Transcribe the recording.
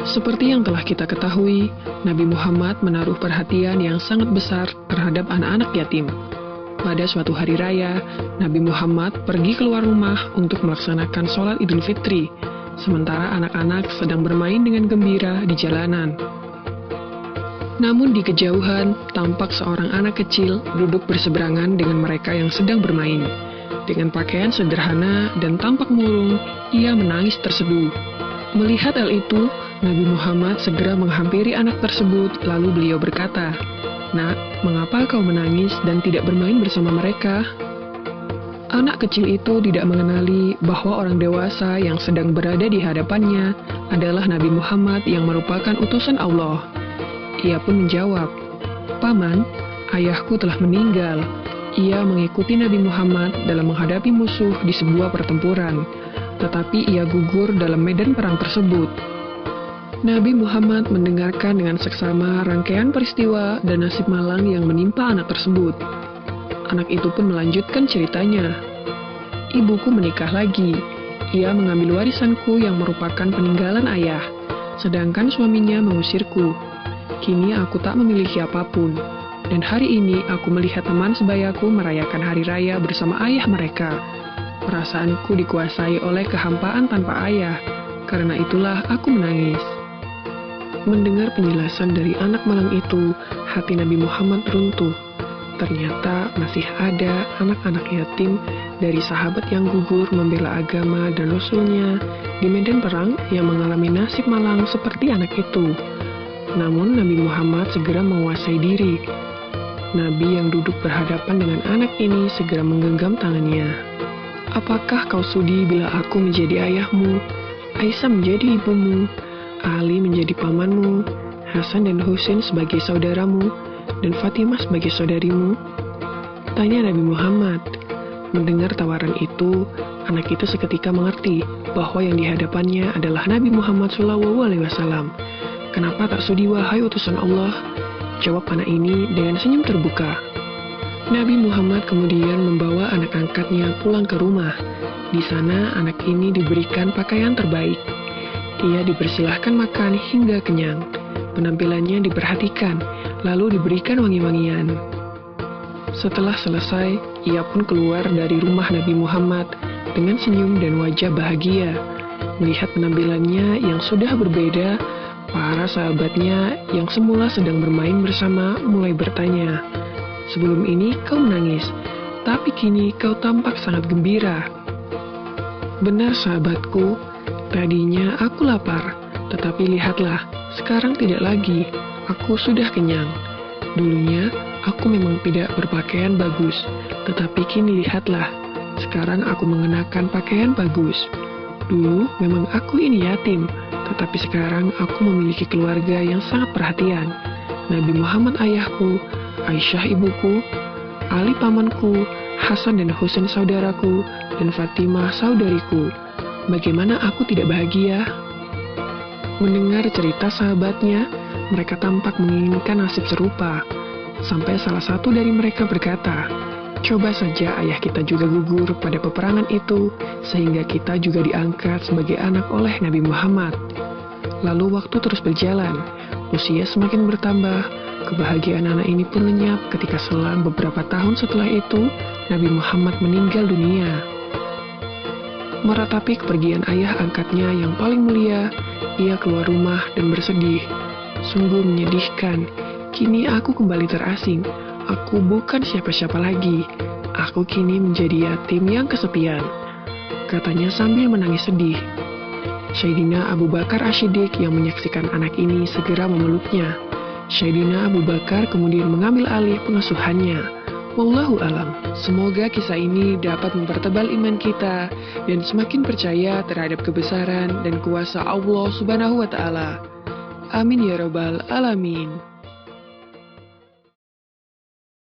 Seperti yang telah kita ketahui, Nabi Muhammad menaruh perhatian yang sangat besar terhadap anak-anak yatim. Pada suatu hari raya, Nabi Muhammad pergi keluar rumah untuk melaksanakan sholat Idul Fitri, sementara anak-anak sedang bermain dengan gembira di jalanan. Namun di kejauhan, tampak seorang anak kecil duduk berseberangan dengan mereka yang sedang bermain. Dengan pakaian sederhana dan tampak murung, ia menangis terseduh. Melihat hal itu, Nabi Muhammad segera menghampiri anak tersebut, lalu beliau berkata, "Nak, mengapa kau menangis dan tidak bermain bersama mereka?" Anak kecil itu tidak mengenali bahwa orang dewasa yang sedang berada di hadapannya adalah Nabi Muhammad yang merupakan utusan Allah. Ia pun menjawab, "Paman, ayahku telah meninggal. Ia mengikuti Nabi Muhammad dalam menghadapi musuh di sebuah pertempuran, tetapi ia gugur dalam medan perang tersebut." Nabi Muhammad mendengarkan dengan seksama rangkaian peristiwa dan nasib malang yang menimpa anak tersebut. Anak itu pun melanjutkan ceritanya. "Ibuku menikah lagi. Ia mengambil warisanku yang merupakan peninggalan ayah, sedangkan suaminya mengusirku. Kini aku tak memiliki apapun. Dan hari ini aku melihat teman sebayaku merayakan hari raya bersama ayah mereka. Perasaanku dikuasai oleh kehampaan tanpa ayah. Karena itulah aku menangis." Mendengar penjelasan dari anak malang itu, hati Nabi Muhammad runtuh. Ternyata masih ada anak-anak yatim dari sahabat yang gugur membela agama dan Rasulnya di medan perang yang mengalami nasib malang seperti anak itu. Namun Nabi Muhammad segera menguasai diri. Nabi yang duduk berhadapan dengan anak ini segera menggenggam tangannya. "Apakah kau sudi bila aku menjadi ayahmu, Aisyah menjadi ibumu, Ali menjadi pamanmu, Hasan dan Husain sebagai saudaramu, dan Fatimah sebagai saudarimu?" Tanya Nabi Muhammad. Mendengar tawaran itu, anak itu seketika mengerti bahwa yang dihadapannya adalah Nabi Muhammad SAW. "Kenapa tak sudi wahai utusan Allah?" jawab anak ini dengan senyum terbuka. Nabi Muhammad kemudian membawa anak angkatnya pulang ke rumah. Di sana anak ini diberikan pakaian terbaik. Ia dipersilahkan makan hingga kenyang. Penampilannya diperhatikan, lalu diberikan wangi-wangian. Setelah selesai, ia pun keluar dari rumah Nabi Muhammad dengan senyum dan wajah bahagia. Melihat penampilannya yang sudah berbeda, para sahabatnya yang semula sedang bermain bersama mulai bertanya, "Sebelum ini kau menangis, tapi kini kau tampak sangat gembira." "Benar sahabatku, tadinya aku lapar, tetapi lihatlah, sekarang tidak lagi, aku sudah kenyang. Dulunya, aku memang tidak berpakaian bagus, tetapi kini lihatlah, sekarang aku mengenakan pakaian bagus. Dulu memang aku ini yatim, tetapi sekarang aku memiliki keluarga yang sangat perhatian. Nabi Muhammad ayahku, Aisyah ibuku, Ali pamanku, Hasan dan Husain saudaraku, dan Fatimah saudariku. Bagaimana aku tidak bahagia?" Mendengar cerita sahabatnya, mereka tampak menginginkan nasib serupa. Sampai salah satu dari mereka berkata, "Coba saja ayah kita juga gugur pada peperangan itu, sehingga kita juga diangkat sebagai anak oleh Nabi Muhammad." Lalu waktu terus berjalan, usia semakin bertambah, kebahagiaan anak ini pun lenyap ketika selang beberapa tahun setelah itu, Nabi Muhammad meninggal dunia. Meratapi kepergian ayah angkatnya yang paling mulia, ia keluar rumah dan bersedih. "Sungguh menyedihkan, kini aku kembali terasing. Aku bukan siapa-siapa lagi. Aku kini menjadi yatim yang kesepian," katanya sambil menangis sedih. Sayyidina Abu Bakar As-Siddiq yang menyaksikan anak ini segera memeluknya. Sayyidina Abu Bakar kemudian mengambil alih pengasuhannya. Wallahu alam. Semoga kisah ini dapat mempertebal iman kita dan semakin percaya terhadap kebesaran dan kuasa Allah Subhanahu wa Ta'ala. Amin ya Rabbal 'Alamin.